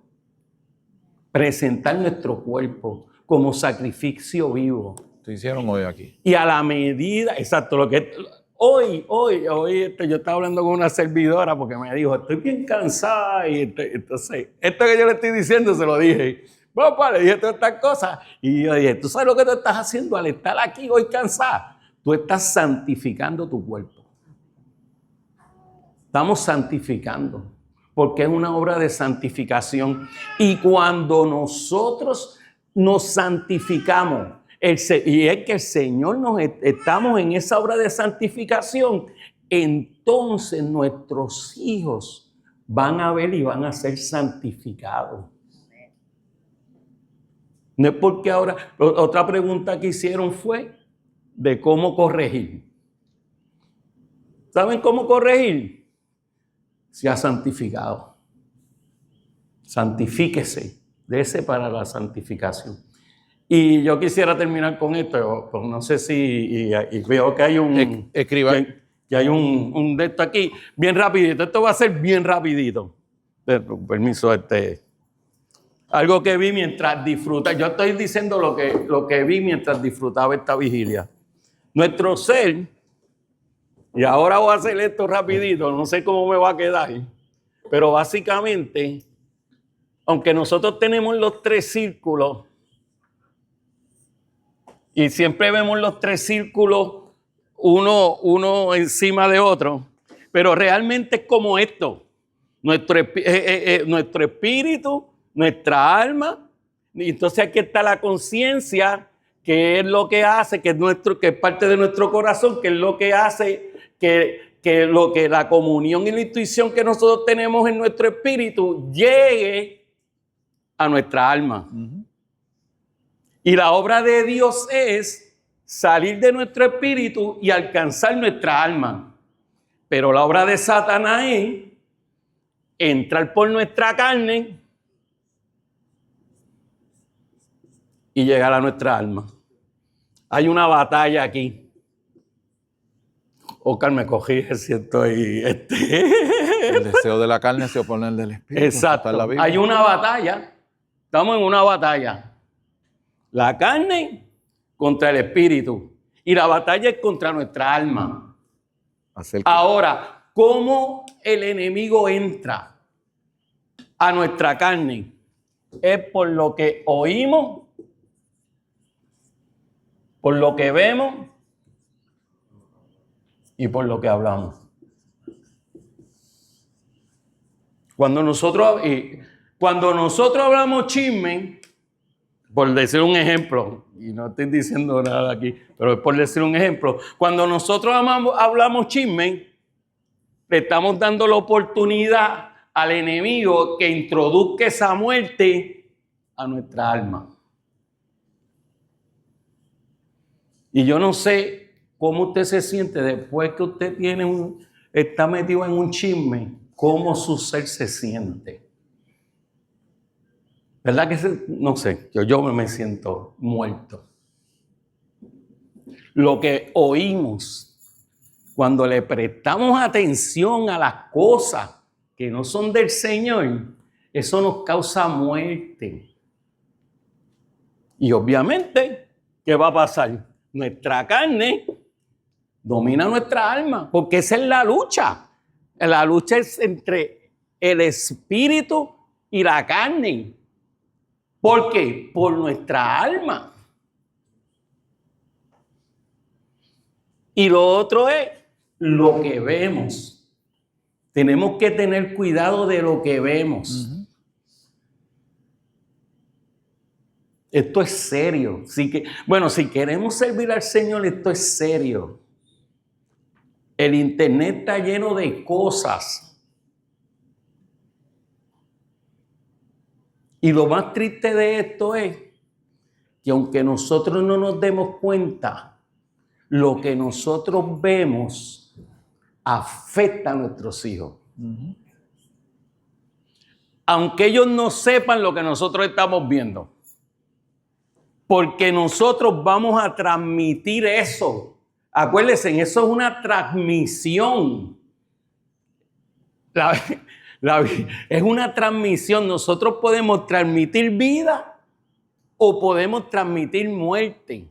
Presentar nuestro cuerpo como sacrificio vivo. Lo hicieron hoy aquí. Y a la medida, exacto, lo que... Hoy, yo estaba hablando con una servidora porque me dijo, estoy bien cansada. Y entonces, esto que yo le estoy diciendo se lo dije. Papá, le dije todas estas cosas. Y yo dije, ¿tú sabes lo que tú estás haciendo al estar aquí hoy cansada? Tú estás santificando tu cuerpo. Estamos santificando porque es una obra de santificación. Y cuando nosotros nos santificamos, y es que el Señor estamos en esa obra de santificación, entonces nuestros hijos van a ver y van a ser santificados. No es porque ahora, otra pregunta que hicieron fue de cómo corregir. ¿Saben cómo corregir? Se ha santificado. Santifíquese, dése para la santificación. Y yo quisiera terminar con esto, pues no sé si, y veo que hay un... Escriba. Que hay un de esto aquí, bien rapidito. Esto va a ser bien rapidito. Permiso, algo que vi mientras disfruta. Yo estoy diciendo lo que vi mientras disfrutaba esta vigilia. Nuestro ser, y ahora voy a hacer esto rapidito, no sé cómo me va a quedar, pero básicamente, aunque nosotros tenemos los tres círculos, y siempre vemos los tres círculos uno encima de otro, pero realmente es como esto. Nuestro espíritu, nuestra alma, y entonces aquí está la conciencia, que es lo que hace, que es parte de nuestro corazón, que es lo que hace que la comunión y la intuición que nosotros tenemos en nuestro espíritu llegue a nuestra alma. Uh-huh. Y la obra de Dios es salir de nuestro espíritu y alcanzar nuestra alma. Pero la obra de Satanás es entrar por nuestra carne y llegar a nuestra alma. Hay una batalla aquí. Oscar, me corrige si estoy... El deseo de la carne se opone al del espíritu. Exacto. Está en la Biblia. Hay una batalla. Estamos en una batalla. La carne contra el espíritu. Y la batalla es contra nuestra alma. Ahora, ¿cómo el enemigo entra a nuestra carne? Es por lo que oímos, por lo que vemos y por lo que hablamos. Cuando nosotros hablamos chisme, por decir un ejemplo, y no estoy diciendo nada aquí, pero es por decir un ejemplo, cuando nosotros hablamos chisme, le estamos dando la oportunidad al enemigo que introduzca esa muerte a nuestra alma. Y yo no sé cómo usted se siente después que usted está metido en un chisme, cómo su ser se siente. ¿Verdad que no sé? Yo me siento muerto. Lo que oímos, cuando le prestamos atención a las cosas que no son del Señor, eso nos causa muerte. Y obviamente, ¿qué va a pasar? Nuestra carne domina nuestra alma, porque esa es la lucha. La lucha es entre el espíritu y la carne. ¿Por qué? Por nuestra alma. Y lo otro es lo que vemos. Tenemos que tener cuidado de lo que vemos. Esto es serio. Si queremos servir al Señor, esto es serio. El internet está lleno de cosas. Y lo más triste de esto es que aunque nosotros no nos demos cuenta, lo que nosotros vemos afecta a nuestros hijos. Aunque ellos no sepan lo que nosotros estamos viendo. Porque nosotros vamos a transmitir eso. Acuérdense, eso es una transmisión. Es una transmisión. Nosotros podemos transmitir vida o podemos transmitir muerte.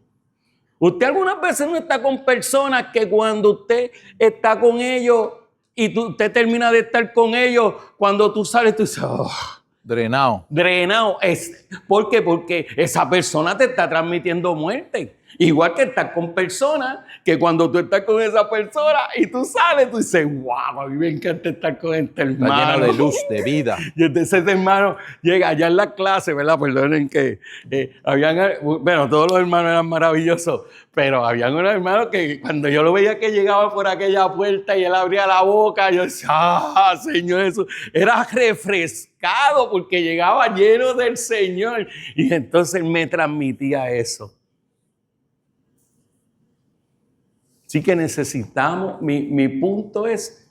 Usted algunas veces no está con personas que cuando usted está con ellos y usted termina de estar con ellos, cuando tú sales, tú dices, oh, drenado. ¿Por qué? Porque esa persona te está transmitiendo muerte. Igual que estás con personas que cuando tú estás con esa persona y tú sales, tú dices, wow, a mí me encanta estar con este hermano. Está lleno de luz, de vida. Y entonces ese hermano llega allá en la clase, ¿verdad? Perdonen que todos los hermanos eran maravillosos, pero habían unos hermanos que cuando yo lo veía que llegaba por aquella puerta y él abría la boca, yo decía, Señor Jesús, era refrescado porque llegaba lleno del Señor. Y entonces él me transmitía eso. Así que necesitamos, mi punto es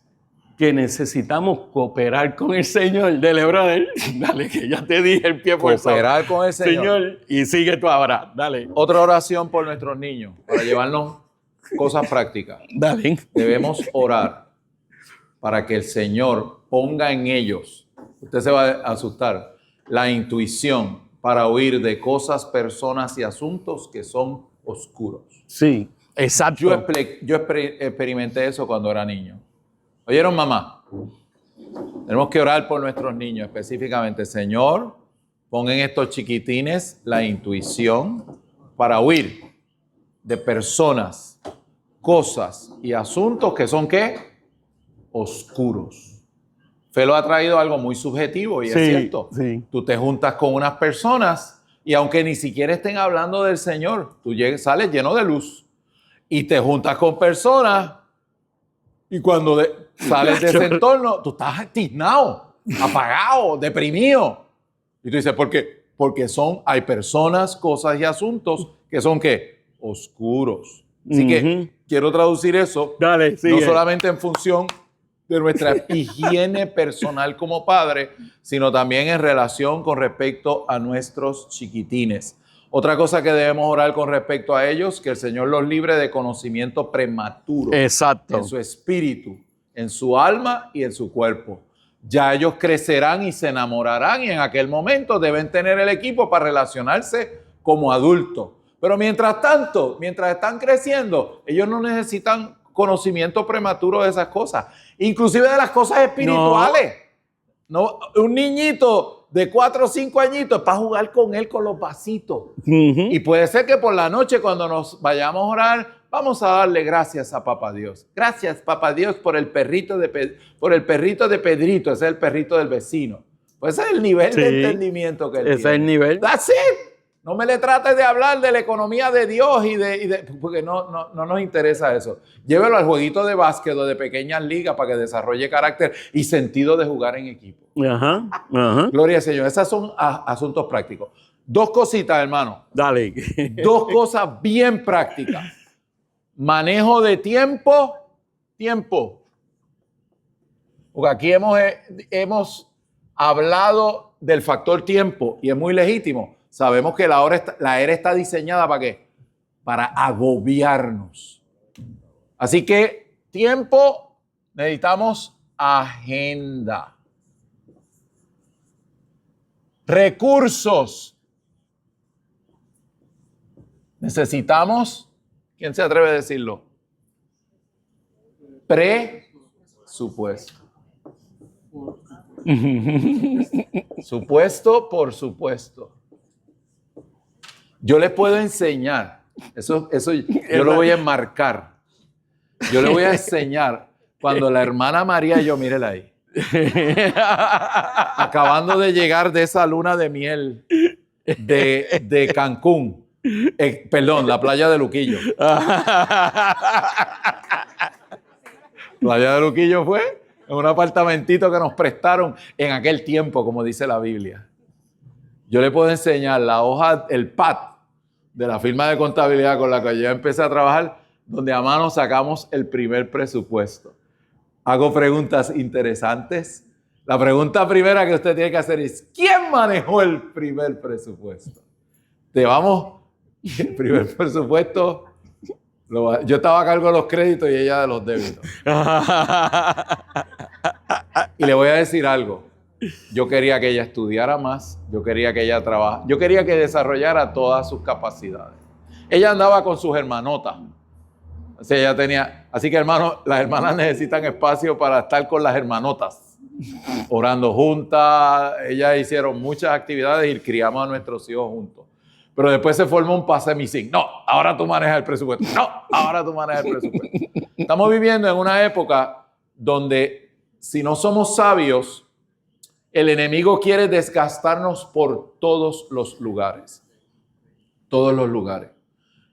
que necesitamos cooperar con el Señor. Dale, brother, dale, que ya te dije el pie por Cooperar con el Señor. Y sigue tú ahora, dale. Otra oración por nuestros niños, para llevarnos cosas prácticas. Dale. Debemos orar para que el Señor ponga en ellos, usted se va a asustar, la intuición para oír de cosas, personas y asuntos que son oscuros. Sí. Exacto. Yo experimenté eso cuando era niño. ¿Oyeron, mamá? Tenemos que orar por nuestros niños específicamente. Señor, pon en estos chiquitines la intuición para huir de personas, cosas y asuntos que son, ¿qué? Oscuros. Felo ha traído algo muy subjetivo y es cierto. Sí. Tú te juntas con unas personas y aunque ni siquiera estén hablando del Señor, tú sales lleno de luz. Y te juntas con personas y cuando sales de ese entorno, tú estás tiznado, apagado, deprimido. Y tú dices, ¿por qué? Porque hay personas, cosas y asuntos que son, ¿qué? Oscuros. Así que quiero traducir eso, Dale, no solamente en función de nuestra higiene personal como padre, sino también en relación con respecto a nuestros chiquitines. Otra cosa que debemos orar con respecto a ellos, que el Señor los libre de conocimiento prematuro. Exacto. En su espíritu, en su alma y en su cuerpo. Ya ellos crecerán y se enamorarán y en aquel momento deben tener el equipo para relacionarse como adultos. Pero mientras tanto, mientras están creciendo, ellos no necesitan conocimiento prematuro de esas cosas. Inclusive de las cosas espirituales. No, un niñito de 4 o 5 añitos para jugar con él con los vasitos. Y puede ser que por la noche cuando nos vayamos a orar, vamos a darle gracias a Papá Dios. Gracias, Papá Dios, por el perrito de Pedrito. Ese es el perrito del vecino. Pues ese es el nivel de entendimiento que él tiene. Ese es el nivel. That's it. No me le trates de hablar de la economía de Dios porque no nos interesa eso. Llévelo al jueguito de básquet o de pequeñas ligas para que desarrolle carácter y sentido de jugar en equipo. Gloria al Señor. Esos son asuntos prácticos. 2 cositas, hermano. Dale. 2 cosas bien prácticas. Manejo de tiempo. Porque aquí hemos hablado del factor tiempo y es muy legítimo. Sabemos que la era está diseñada ¿para qué? Para agobiarnos. Así que tiempo, necesitamos agenda. Recursos. Necesitamos, ¿quién se atreve a decirlo? Presupuesto. Supuesto por supuesto. Yo les puedo enseñar, eso yo lo voy a enmarcar. Yo le voy a enseñar cuando la hermana María y yo, mírela ahí, acabando de llegar de esa luna de miel de Cancún, perdón, la playa de Luquillo. Playa de Luquillo fue en un apartamentito que nos prestaron en aquel tiempo, como dice la Biblia. Yo le puedo enseñar la hoja, el pad de la firma de contabilidad con la que yo empecé a trabajar, donde a mano sacamos el primer presupuesto. Hago preguntas interesantes. La pregunta primera que usted tiene que hacer es, ¿quién manejó el primer presupuesto? El primer presupuesto, yo estaba a cargo de los créditos y ella de los débitos. Y le voy a decir algo. Yo quería que ella estudiara más, yo quería que ella trabajara, yo quería que desarrollara todas sus capacidades. Ella andaba con sus hermanotas. O sea, ella tenía, así que hermanos, las hermanas necesitan espacio para estar con las hermanotas, orando juntas. Ellas hicieron muchas actividades y criamos a nuestros hijos juntos. Pero después se formó un pase missing. No, ahora tú manejas el presupuesto. No, ahora tú manejas el presupuesto. Estamos viviendo en una época donde si no somos sabios, el enemigo quiere desgastarnos por todos los lugares. Todos los lugares.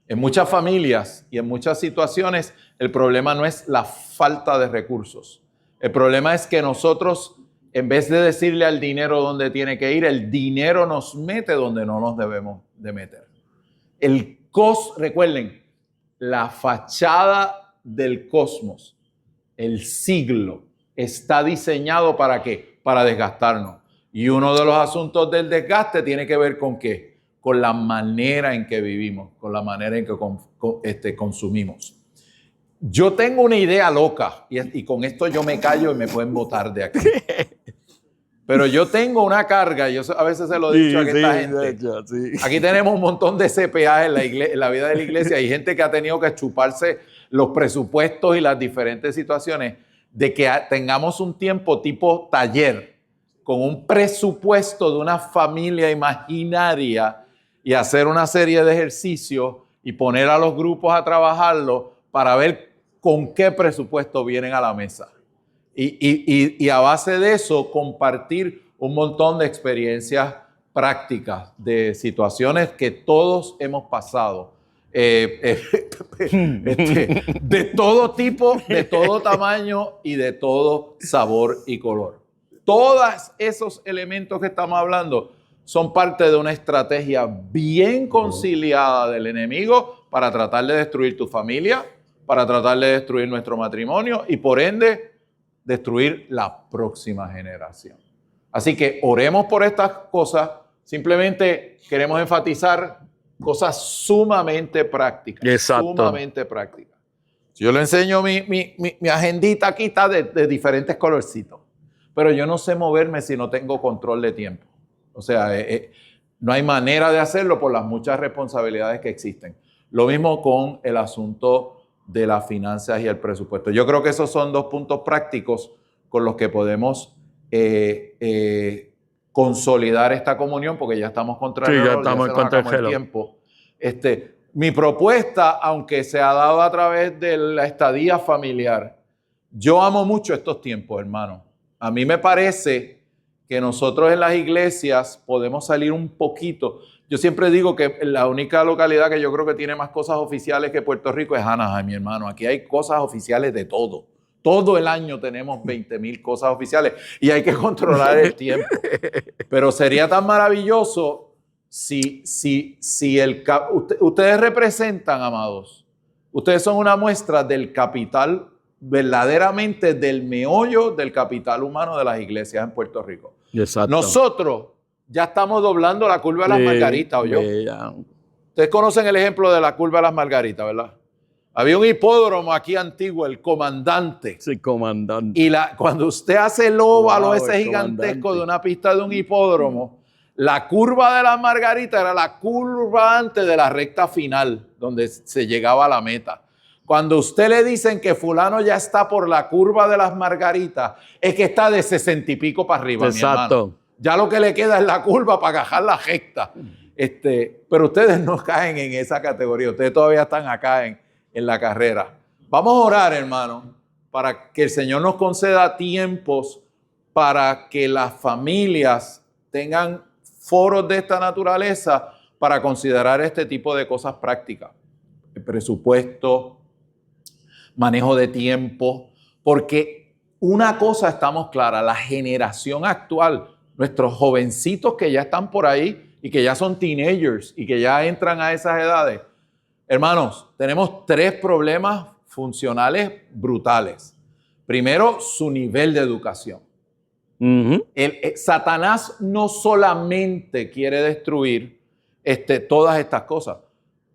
En muchas familias y en muchas situaciones, el problema no es la falta de recursos. El problema es que nosotros, en vez de decirle al dinero dónde tiene que ir, el dinero nos mete donde no nos debemos de meter. Recuerden, la fachada del cosmos, el siglo, está diseñado ¿para qué? Para desgastarnos. Y uno de los asuntos del desgaste tiene que ver ¿con qué? Con la manera en que vivimos, con la manera en que consumimos. Yo tengo una idea loca y con esto yo me callo y me pueden botar de aquí. Pero yo tengo una carga, yo a veces se lo he dicho a esta gente. Aquí tenemos un montón de CPA en la vida de la iglesia. Hay gente que ha tenido que chuparse los presupuestos y las diferentes situaciones de que tengamos un tiempo tipo taller con un presupuesto de una familia imaginaria y hacer una serie de ejercicios y poner a los grupos a trabajarlo para ver con qué presupuesto vienen a la mesa. Y a base de eso compartir un montón de experiencias prácticas, de situaciones que todos hemos pasado. De todo tipo, de todo tamaño y de todo sabor y color. Todos esos elementos que estamos hablando son parte de una estrategia bien conciliada del enemigo para tratar de destruir tu familia, para tratar de destruir nuestro matrimonio y por ende destruir la próxima generación. Así que oremos por estas cosas. Simplemente queremos enfatizar Cosas sumamente prácticas. Exacto. Sumamente prácticas. Si yo le enseño mi agendita, aquí está de diferentes colorcitos. Pero yo no sé moverme si no tengo control de tiempo. O sea, no hay manera de hacerlo por las muchas responsabilidades que existen. Lo mismo con el asunto de las finanzas y el presupuesto. Yo creo que esos son dos puntos prácticos con los que podemos consolidar esta comunión, porque ya estamos contra el Sí, ya reloj, estamos se nos contra el acabó el reloj. tiempo. Mi propuesta, aunque se ha dado a través de la estadía familiar, yo amo mucho estos tiempos, hermano. A mí me parece que nosotros en las iglesias podemos salir un poquito. Yo siempre digo que la única localidad que yo creo que tiene más cosas oficiales que Puerto Rico es Anaheim, mi hermano. Aquí hay cosas oficiales de todo. Todo el año tenemos 20,000 cosas oficiales y hay que controlar el tiempo. Pero sería tan maravilloso si ustedes representan, amados, ustedes son una muestra del capital, verdaderamente del meollo del capital humano de las iglesias en Puerto Rico. Exacto. Nosotros ya estamos doblando la curva de las margaritas, ¿o yo? Ya. Ustedes conocen el ejemplo de la curva de las margaritas, ¿verdad? Había un hipódromo aquí antiguo, el Comandante. Sí, comandante. Y cuando usted hace el óvalo Wow, ese el gigantesco Comandante. de una pista de un hipódromo, la curva de las margaritas era la curva antes de la recta final, donde se llegaba a la meta. Cuando usted le dicen que fulano ya está por la curva de las margaritas, es que está de 60 y pico para arriba, mi hermano. Exacto. Ya lo que le queda es la curva para agajar la recta. Pero ustedes no caen en esa categoría. Ustedes todavía están acá en la carrera. Vamos a orar, hermano, para que el Señor nos conceda tiempos para que las familias tengan foros de esta naturaleza para considerar este tipo de cosas prácticas. El presupuesto, manejo de tiempo, porque una cosa estamos clara, la generación actual, nuestros jovencitos que ya están por ahí y que ya son teenagers y que ya entran a esas edades, hermanos, tenemos 3 problemas funcionales brutales. Primero, su nivel de educación. Satanás no solamente quiere destruir todas estas cosas.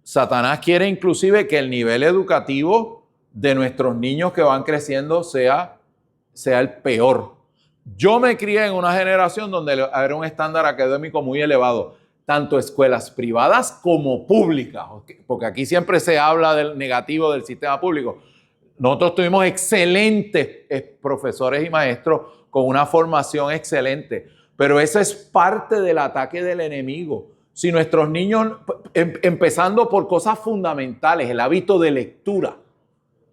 Satanás quiere inclusive que el nivel educativo de nuestros niños que van creciendo sea el peor. Yo me crié en una generación donde era un estándar académico muy elevado, tanto escuelas privadas como públicas, porque aquí siempre se habla del negativo del sistema público. Nosotros tuvimos excelentes profesores y maestros con una formación excelente, pero eso es parte del ataque del enemigo. Si nuestros niños, empezando por cosas fundamentales, el hábito de lectura,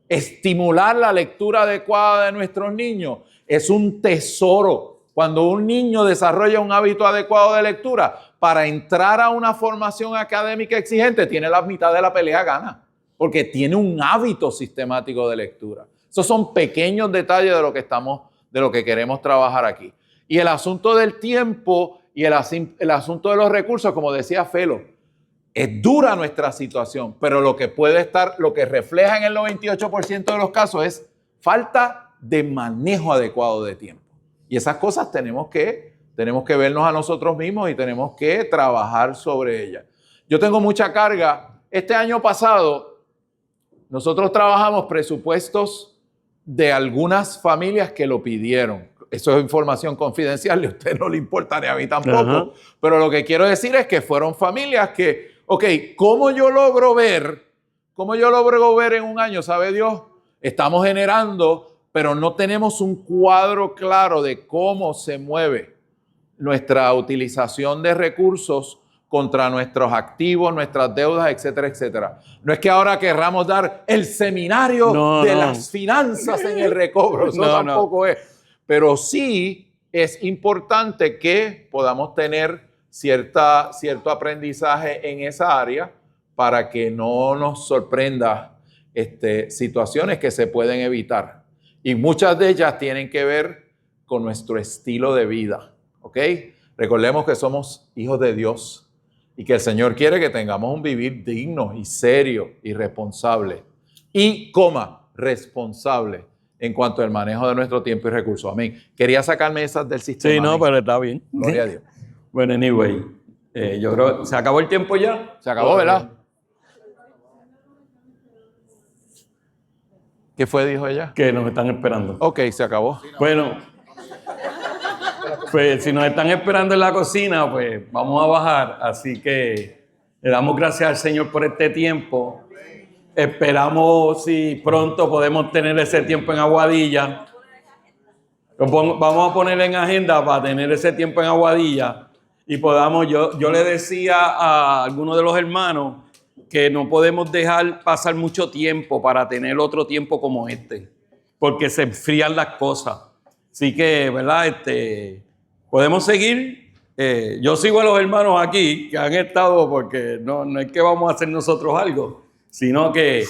estimular la lectura adecuada de nuestros niños es un tesoro. Cuando un niño desarrolla un hábito adecuado de lectura, para entrar a una formación académica exigente, tiene la mitad de la pelea gana, porque tiene un hábito sistemático de lectura. Esos son pequeños detalles de lo que queremos trabajar aquí. Y el asunto del tiempo y el asunto de los recursos, como decía Felo, es dura nuestra situación, pero lo que refleja en el 98% de los casos es falta de manejo adecuado de tiempo. Y esas cosas tenemos que vernos a nosotros mismos y tenemos que trabajar sobre ellas. Yo tengo mucha carga. Este año pasado, nosotros trabajamos presupuestos de algunas familias que lo pidieron. Eso es información confidencial y a usted no le importa ni a mí tampoco. Ajá. Pero lo que quiero decir es que fueron familias que, ¿cómo yo logro ver en un año? ¿Sabe Dios? Estamos generando, pero no tenemos un cuadro claro de cómo se mueve nuestra utilización de recursos contra nuestros activos, nuestras deudas, etcétera, etcétera. No es que ahora querramos dar el seminario de las finanzas en el recobro, eso tampoco es. Pero sí es importante que podamos tener cierto aprendizaje en esa área para que no nos sorprenda situaciones que se pueden evitar. Y muchas de ellas tienen que ver con nuestro estilo de vida, ¿ok? Recordemos que somos hijos de Dios y que el Señor quiere que tengamos un vivir digno y serio y responsable. Y, responsable en cuanto al manejo de nuestro tiempo y recursos. Amén. Quería sacarme esas del sistema. Sí, no, amén. pero está bien. Gloria a Dios. Bueno, anyway, Yo creo, ¿se acabó el tiempo ya? Se acabó, ¿verdad? ¿Qué fue, dijo ella? Que nos están esperando. Ok, se acabó. Bueno, pues si nos están esperando en la cocina, pues vamos a bajar. Así que le damos gracias al Señor por este tiempo. Esperamos si pronto podemos tener ese tiempo en Aguadilla. Vamos a poner en agenda para tener ese tiempo en Aguadilla y podamos, yo le decía a algunos de los hermanos que no podemos dejar pasar mucho tiempo para tener otro tiempo como este, porque se enfrían las cosas. Así que, ¿verdad? Podemos seguir. Yo sigo a los hermanos aquí que han estado, porque no es que vamos a hacer nosotros algo, sino que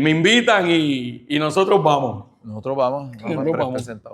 me invitan y nosotros vamos. Nosotros vamos Nosotros vamos. presentados.